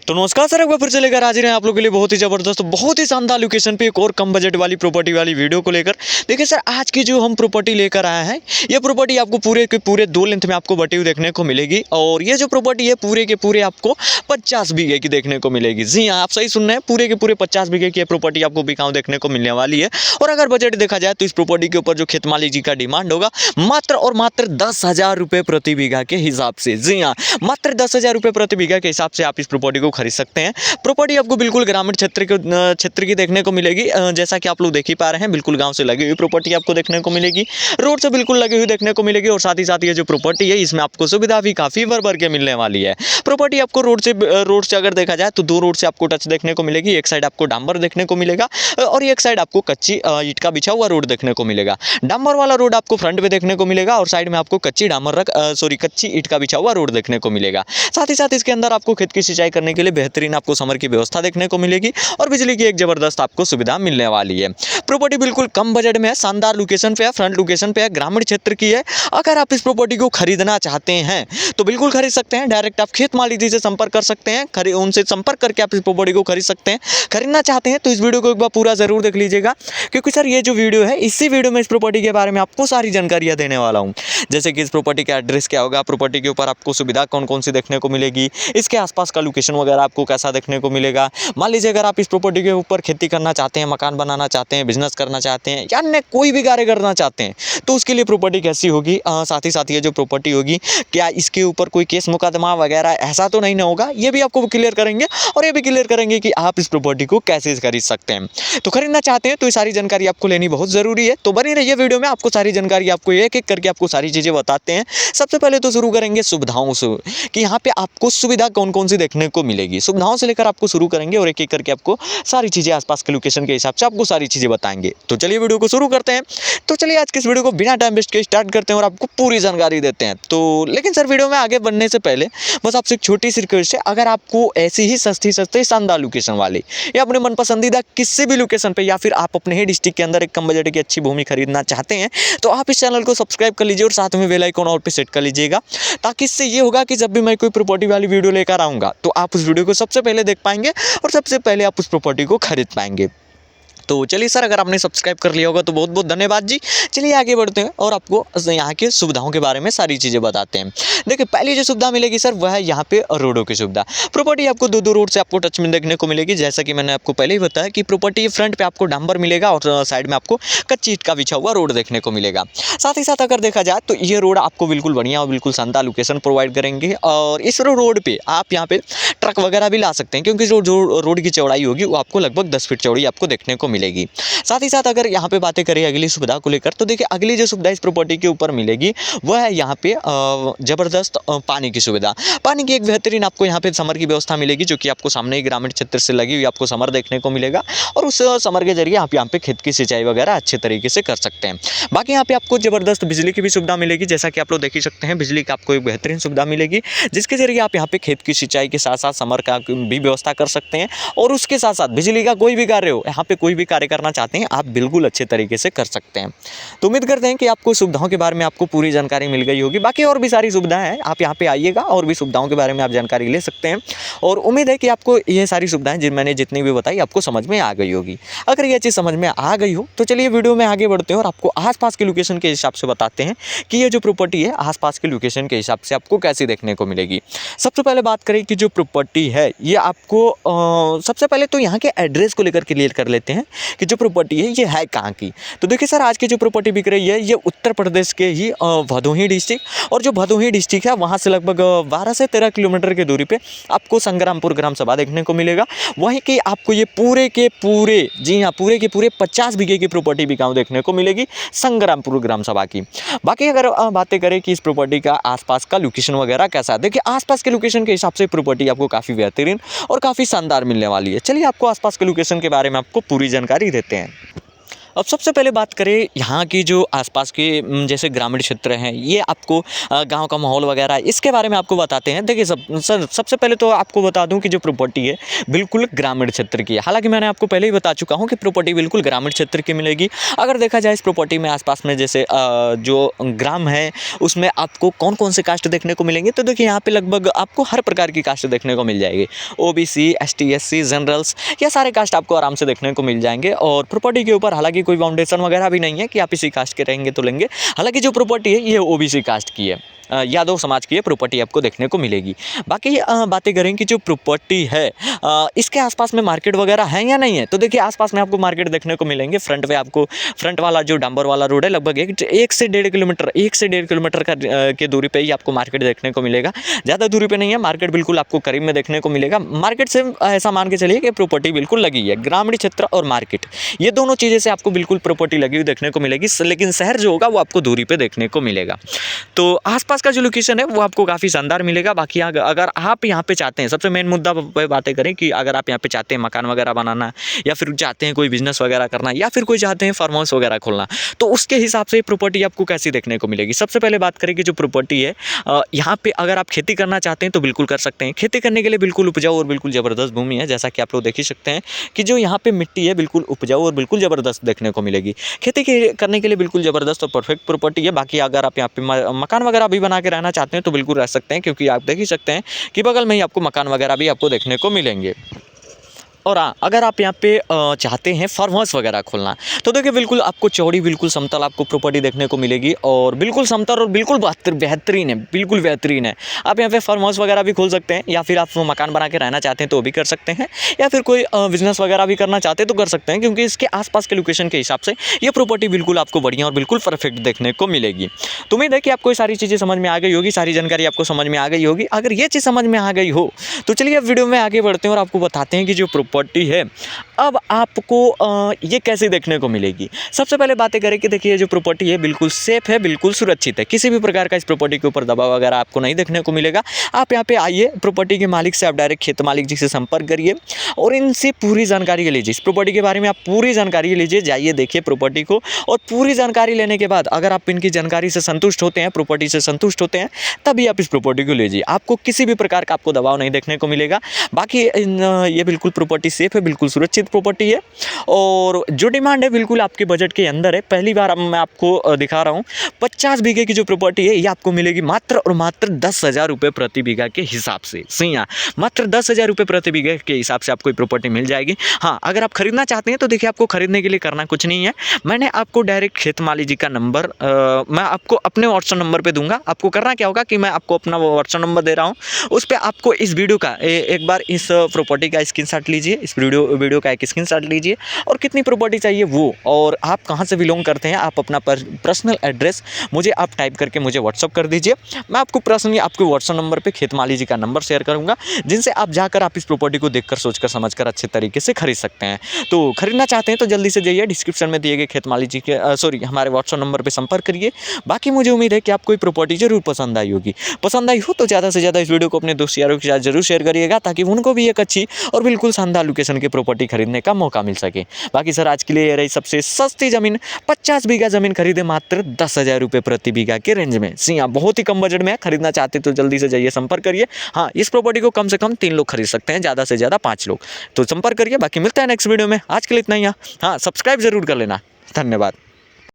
तो नमस्कार सर, एक बार फिर से लेकर हाजिर हैं आप लोगों के लिए बहुत ही ज़बरदस्त, बहुत ही शानदार लोकेशन पे एक और कम बजट वाली प्रॉपर्टी वाली वीडियो को लेकर। देखिए सर, आज की जो हम प्रॉपर्टी लेकर आए हैं, ये प्रॉपर्टी आपको पूरे के पूरे 2 लेंथ में आपको बटी हुई देखने को मिलेगी। और ये जो प्रॉपर्टी है पूरे के पूरे आपको 50 बीघे की देखने को मिलेगी। जी हाँ, आप सही सुन रहे हैं, पूरे के पूरे 50 बीघे की प्रॉपर्टी आपको बिकाऊ देखने को मिलने वाली है। और अगर बजट देखा जाए तो इस प्रॉपर्टी के ऊपर जो खेत मालिक जी का डिमांड होगा मात्र और मात्र 10,000 रुपये प्रति बीघा के हिसाब से। जी हाँ, मात्र 10,000 रुपये प्रति बीघा के हिसाब से आप इस प्रॉपर्टी को खरीद सकते हैं। प्रॉपर्टी आपको बिल्कुल ग्रामीण क्षेत्र की देखने को मिलेगी। जैसा कि आप लोग देख ही पा रहे हैं, बिल्कुल गांव से लगी हुई प्रॉपर्टी आपको देखने को मिलेगी, रोड से बिल्कुल लगी हुई देखने को मिलेगी। और साथ ही साथ ये जो प्रॉपर्टी है इसमें आपको सुविधा भी काफ़ी भर के मिलने वाली है। प्रॉपर्टी आपको रोड से अगर देखा जाए तो 2 रोड से आपको टच देखने को मिलेगी। एक साइड आपको डांबर देखने को मिलेगा और एक साइड आपको कच्ची ईंट का बिछा हुआ रोड देखने को मिलेगा। डांबर वाला रोड आपको फ्रंट में देखने को मिलेगा और साइड में आपको कच्ची कच्ची ईंट का बिछा हुआ रोड देखने को मिलेगा। साथ ही साथ इसके अंदर आपको खेत की सिंचाई करने के लिए बेहतरीन आपको समर की व्यवस्था देखने को मिलेगी और बिजली की एक जबरदस्त आपको सुविधा मिलने वाली है। प्रॉपर्टी बिल्कुल कम बजट में है, शानदार लोकेशन पे है, फ्रंट लोकेशन पे है, ग्रामीण क्षेत्र की है। अगर आप इस प्रॉपर्टी को खरीदना चाहते हैं तो बिल्कुल खरीद सकते हैं। डायरेक्ट आप खेत मालिक जी से संपर्क कर सकते हैं, उनसे संपर्क करके आप इस प्रॉपर्टी को खरीद सकते हैं। खरीदना चाहते हैं तो इस वीडियो को एक बार पूरा जरूर देख लीजिएगा, क्योंकि सर ये जो वीडियो है इसी वीडियो में इस प्रॉपर्टी के बारे में आपको सारी जानकारियां देने वाला हूं। जैसे कि इस प्रॉपर्टी का एड्रेस क्या होगा, प्रॉपर्टी के ऊपर आपको सुविधा कौन कौन सी देखने को मिलेगी, इसके आसपास का लोकेशन वगैरह आपको कैसा देखने को मिलेगा। मान लीजिए अगर आप इस प्रॉपर्टी के ऊपर खेती करना चाहते हैं, मकान बनाना चाहते हैं, बिजनेस करना चाहते हैं या अन्य कोई भी कार्य करना चाहते हैं तो उसके लिए प्रॉपर्टी कैसी होगी। साथ ही साथ ये जो प्रॉपर्टी होगी क्या इसके ऊपर कोई केस मुकदमा वगैरह ऐसा तो नहीं ना होगा, ये भी आपको क्लियर करेंगे। और ये भी क्लियर करेंगे कि आप इस प्रॉपर्टी को कैसे खरीद सकते हैं। तो खरीदना चाहते हैं तो ये सारी जानकारी आपको लेनी बहुत ज़रूरी है। तो बनी रहिए वीडियो में, आपको सारी जानकारी आपको एक एक करके आपको सारी चीज़ें बताते हैं। सबसे पहले तो शुरू करेंगे सुविधाओं से कि यहाँ पे आपको सुविधा कौन कौन सी देखने को मिलेगी। सुविधाओं से लेकर आपको शुरू करेंगे और एक एक करके आपको सारी चीज़ें आसपास के लोकेशन के हिसाब से आपको सारी चीज़ें बताएंगे। तो चलिए वीडियो को शुरू करते हैं। तो चलिए आज के इस वीडियो को बिना टाइम वेस्ट के स्टार्ट करते हैं और आपको पूरी जानकारी देते हैं। तो लेकिन सर वीडियो में आगे बढ़ने से पहले बस आपसे एक छोटी सी रिक्वेस्ट है, अगर आपको ऐसी ही सस्ती शानदार लोकेशन वाली या अपने मन पसंदीदा किसी भी लोकेशन पे या फिर आप अपने ही डिस्ट्रिक्ट के अंदर एक कम बजट की अच्छी भूमि खरीदना चाहते हैं तो आप इस चैनल को सब्सक्राइब कर लीजिए और साथ में बेल आइकन ऑल पे सेट कर लीजिएगा, ताकि इससे ये होगा कि जब भी मैं कोई प्रॉपर्टी वाली वीडियो लेकर आऊँगा तो आप उस वीडियो को सबसे पहले देख पाएंगे और सबसे पहले आप उस प्रॉपर्टी को खरीद पाएंगे। तो चलिए सर, अगर आपने सब्सक्राइब कर लिया होगा तो बहुत बहुत धन्यवाद जी। चलिए आगे बढ़ते हैं और आपको यहाँ के सुविधाओं के बारे में सारी चीज़ें बताते हैं। देखिए पहली जो सुविधा मिलेगी सर वह है यहाँ पे रोडों की सुविधा। प्रॉपर्टी आपको 2 रोड से आपको टच में देखने को मिलेगी। जैसा कि मैंने आपको पहले ही बताया कि प्रॉपर्टी फ्रंट पे आपको डांबर मिलेगा और साइड में आपको कच्ची ईंट का बिछा हुआ रोड देखने को मिलेगा। साथ ही साथ अगर देखा जाए तो ये रोड आपको बिल्कुल बढ़िया और बिल्कुल शानदार लोकेशन प्रोवाइड करेंगे। और इस रोड पर आप यहाँ पे ट्रक वगैरह भी ला सकते हैं, क्योंकि जो रोड की चौड़ाई होगी वो आपको लगभग 10 फीट चौड़ी आपको देखने को मिलेगी। साथ ही साथ अगर यहाँ पे बातें करें अगली सुविधा को लेकर तो देखिए अगली जो सुविधा इस प्रॉपर्टी के ऊपर मिलेगी वह है यहाँ पे ज़बरदस्त पानी की सुविधा। पानी की एक बेहतरीन आपको यहाँ पे समर की व्यवस्था मिलेगी, जो कि आपको सामने ही ग्रामीण क्षेत्र से लगी हुई आपको समर देखने को मिलेगा। और उस समर के जरिए आप यहाँ पे खेत की सिंचाई वगैरह अच्छे तरीके से कर सकते हैं। बाकी यहाँ पे आपको ज़बरदस्त बिजली की भी सुविधा मिलेगी। जैसा कि आप लोग देख ही सकते हैं, बिजली की आपको एक बेहतरीन सुविधा मिलेगी, जिसके जरिए आप यहाँ पे खेत की सिंचाई के साथ साथ समर का भी व्यवस्था कर सकते हैं। और उसके साथ साथ बिजली का कोई भी कार्य हो, यहाँ पे कोई भी कार्य करना चाहते हैं आप बिल्कुल अच्छे तरीके से कर सकते हैं। तो उम्मीद करते हैं कि आपको सुविधाओं के बारे में आपको पूरी जानकारी मिल गई होगी। बाकी और भी सारी सुविधाएं हैं, आप यहाँ पे आइएगा और भी सुविधाओं के बारे में आप जानकारी ले सकते हैं। और उम्मीद है कि आपको ये सारी सुविधाएं मैंने जितनी भी बताई आपको समझ में आ गई होगी। अगर ये चीज़ समझ में आ गई हो तो चलिए वीडियो में आगे बढ़ते हैं और आपको आसपास के लोकेशन के हिसाब से बताते हैं कि ये जो प्रॉपर्टी है आसपास के लोकेशन के हिसाब से आपको कैसी देखने को मिलेगी। सबसे पहले बात करें कि जो प्रॉपर्टी है ये आपको सबसे पहले तो यहाँ के एड्रेस को लेकर क्लियर कर लेते हैं कि जो प्रॉपर्टी है ये है कहाँ की। तो देखिए सर, आज की जो प्रॉपर्टी बिक रही है ये उत्तर प्रदेश के ही भदोही डिस्ट्रिक्ट, और जो भदोही डिस्ट्रिक्ट है वहाँ से लगभग 12 से 13 किलोमीटर की दूरी पे आपको संग्रामपुर ग्राम सभा देखने को मिलेगा। वहीं की आपको ये पूरे के पूरे, जी हाँ, पूरे के पूरे 50 बीघे की प्रॉपर्टी बिकाऊ देखने को मिलेगी संग्रामपुर ग्राम सभा की। बाकी अगर बातें करें कि इस प्रॉपर्टी का आसपास का लोकेशन वगैरह कैसा है, देखिए आसपास के लोकेशन के हिसाब से प्रॉपर्टी आपको काफ़ी बेहतरीन और काफ़ी शानदार मिलने वाली है। चलिए आपको आसपास के लोकेशन के बारे में आपको पूरी जानकारी देते हैं। अब सबसे पहले बात करें यहाँ की जो आसपास के जैसे ग्रामीण क्षेत्र हैं, ये आपको गांव का माहौल वगैरह इसके बारे में आपको बताते हैं। देखिए सबसे पहले तो आपको बता दूं कि जो प्रॉपर्टी है बिल्कुल ग्रामीण क्षेत्र की है। हालांकि मैंने आपको पहले ही बता चुका हूं कि प्रॉपर्टी बिल्कुल ग्रामीण क्षेत्र की मिलेगी। अगर देखा जाए इस प्रॉपर्टी में आसपास में जैसे जो ग्राम है उसमें आपको कौन कौन से कास्ट देखने को मिलेंगे, तो देखिए यहाँ पे लगभग आपको हर प्रकार की कास्ट देखने को मिल जाएगी। ओबीसी, एसटी, एससी, जनरल्स, ये सारे कास्ट आपको आराम से देखने को मिल जाएंगे। और प्रॉपर्टी के ऊपर हालांकि कोई फाउंडेशन वगैरह भी नहीं है कि आप इसी कास्ट के रहेंगे तो लेंगे। हालांकि जो प्रॉपर्टी है ये ओबीसी कास्ट की है, यादव समाज की ये प्रॉपर्टी आपको देखने को मिलेगी। बाकी बातें करें कि जो प्रॉपर्टी है इसके आसपास में मार्केट वगैरह है या नहीं है, तो देखिए आसपास में आपको मार्केट देखने को मिलेंगे। फ्रंट पे आपको फ्रंट वाला जो डांबर वाला रोड है लगभग 1 से 1.5 किलोमीटर का के दूरी पे ही आपको मार्केट देखने को मिलेगा। ज़्यादा दूरी पे नहीं है, मार्केट बिल्कुल आपको करीब में देखने को मिलेगा। मार्केट से ऐसा मान के चलिए कि प्रॉपर्टी बिल्कुल लगी है। ग्रामीण क्षेत्र और मार्केट, ये दोनों चीज़ें से आपको बिल्कुल प्रॉपर्टी लगी हुई देखने को मिलेगी, लेकिन शहर जो होगा वो आपको दूरी पे देखने को मिलेगा। तो आसपास का जो लोकेशन है वो आपको काफ़ी शानदार मिलेगा। बाकी अगर आप यहाँ पे चाहते हैं, सबसे मेन मुद्दा पे बातें करें कि अगर आप यहाँ पे चाहते हैं मकान वगैरह बनाना, या फिर चाहते हैं कोई बिजनेस वगैरह करना, या फिर कोई चाहते हैं फार्म हाउस वगैरह खोलना, तो उसके हिसाब से प्रॉपर्टी आपको कैसी देखने को मिलेगी। सबसे पहले बात करें कि जो प्रॉपर्टी है यहाँ पे अगर आप खेती करना चाहते हैं तो बिल्कुल कर सकते हैं। खेती करने के लिए बिल्कुल उपजाऊ और बिल्कुल ज़बरदस्त भूमि है। जैसा कि आप लोग देख ही सकते हैं कि जो यहाँ पे मिट्टी है बिल्कुल उपजाऊ और बिल्कुल ज़बरदस्त देखने को मिलेगी। खेती करने के लिए बिल्कुल ज़बरदस्त और परफेक्ट प्रॉपर्टी है। बाकी अगर आप यहाँ पे मकान वगैरह भी बना के रहना चाहते हैं तो बिल्कुल रह सकते हैं, क्योंकि आप देख ही सकते हैं कि बगल में ही आपको मकान वगैरह भी आपको देखने को मिलेंगे। और हाँ, अगर आप यहाँ पे चाहते हैं फार्म हाउस वगैरह खोलना, तो देखिए बिल्कुल आपको चौड़ी बिल्कुल समतल आपको प्रॉपर्टी देखने को मिलेगी, और बिल्कुल समतल और बिल्कुल बेहतरीन है, बिल्कुल बेहतरीन है। आप यहाँ पे फार्म हाउस वगैरह भी खोल सकते हैं, या फिर आप मकान बना के रहना चाहते हैं तो वो भी कर सकते हैं, या फिर कोई बिजनेस वगैरह भी करना चाहते हैं तो कर सकते हैं, क्योंकि इसके आसपास के लोकेशन के हिसाब से ये प्रॉपर्टी बिल्कुल आपको बढ़िया और बिल्कुल परफेक्ट देखने को मिलेगी। तो उम्मीद है कि आपको सारी चीज़ें समझ में आ गई होगी, सारी जानकारी आपको समझ में आ गई होगी। अगर ये चीज़ समझ में आ गई हो तो चलिए अब वीडियो में आगे बढ़ते हैं और आपको बताते हैं कि जो प्रॉपर्टी है अब आपको ये कैसे देखने को मिलेगी। सबसे पहले बातें करें कि देखिए जो प्रॉपर्टी है बिल्कुल सेफ है, बिल्कुल सुरक्षित है। किसी भी प्रकार का इस प्रॉपर्टी के ऊपर दबाव वगैरह आपको नहीं देखने को मिलेगा। आप यहाँ पे आइए, प्रॉपर्टी के मालिक से आप डायरेक्ट खेत मालिक जी से संपर्क करिए और इनसे पूरी जानकारी लीजिए। इस प्रॉपर्टी के बारे में आप पूरी जानकारी लीजिए, जाइए देखिए प्रॉपर्टी को, और पूरी जानकारी लेने के बाद अगर आप इनकी जानकारी से संतुष्ट होते हैं, प्रॉपर्टी से संतुष्ट होते हैं, तभी आप इस प्रॉपर्टी को लीजिए। आपको किसी भी प्रकार का आपको दबाव नहीं देखने को मिलेगा। बाकी ये बिल्कुल प्रॉपर्टी सेफ है, बिल्कुल सुरक्षित प्रॉपर्टी है, और जो डिमांड है बिल्कुल आपके बजट के अंदर है। पहली बार अब मैं आपको दिखा रहा हूँ 50 बीघे की जो प्रॉपर्टी है ये आपको मिलेगी मात्र और मात्र 10,000 रुपये प्रति बीघा के हिसाब से। सही है, मात्र 10,000 रुपये प्रति बीघे के हिसाब से आपको प्रॉपर्टी मिल जाएगी। हाँ, अगर आप खरीदना चाहते हैं तो देखिए आपको खरीदने के लिए करना कुछ नहीं है। मैंने आपको डायरेक्ट खेत माली जी का नंबर मैं आपको अपने व्हाट्सएप नंबर पे दूंगा। आपको करना क्या होगा कि मैं आपको अपना व्हाट्सएप नंबर दे रहा हूँ, उस पर आपको इस वीडियो का एक बार इस प्रॉपर्टी का स्क्रीनशॉट लीजिए, इस वीडियो का एक स्क्रीनशॉट लीजिए, और कितनी प्रॉपर्टी चाहिए वो, और आप कहाँ से बिलोंग करते हैं, आप अपना पर्सनल एड्रेस मुझे आप टाइप करके मुझे व्हाट्सअप कर दीजिए। मैं आपको पर्सनली आपके व्हाट्सअप नंबर पे खेत माली जी का नंबर शेयर करूंगा, जिनसे आप जाकर आप इस प्रॉपर्टी को देखकर सोचकर समझकर अच्छे तरीके से खरीद सकते हैं। तो खरीदना चाहते हैं तो जल्दी से जाइए, डिस्क्रिप्शन में दिए गए खेत माली जी के हमारे व्हाट्सअप नंबर पर संपर्क करिए। बाकी मुझे उम्मीद है कि आपको प्रॉपर्टी जरूर पसंद आई होगी। पसंद आई हो तो ज़्यादा से ज़्यादा इस वीडियो को अपने दोस्त यारों के साथ जरूर शेयर करिएगा, ताकि उनको भी एक अच्छी और बिल्कुल शानदार लोकेशन की प्रॉपर्टी खरीदने का मौका मिल सके। बाकी सर आज के लिए ये रही सबसे सस्ती ज़मीन, 50 बीघा ज़मीन खरीदे मात्र 10,000 रुपये प्रति बीघा के रेंज में। सिया बहुत ही कम बजट में है। खरीदना चाहते तो जल्दी से जाइए, संपर्क करिए। हाँ, इस प्रॉपर्टी को कम से कम 3 लोग खरीद सकते हैं, ज़्यादा से ज़्यादा 5 लोग। तो संपर्क करिए। बाकी मिलता है नेक्स्ट वीडियो में। आज के लिए इतना ही। हाँ, सब्सक्राइब जरूर कर लेना। धन्यवाद।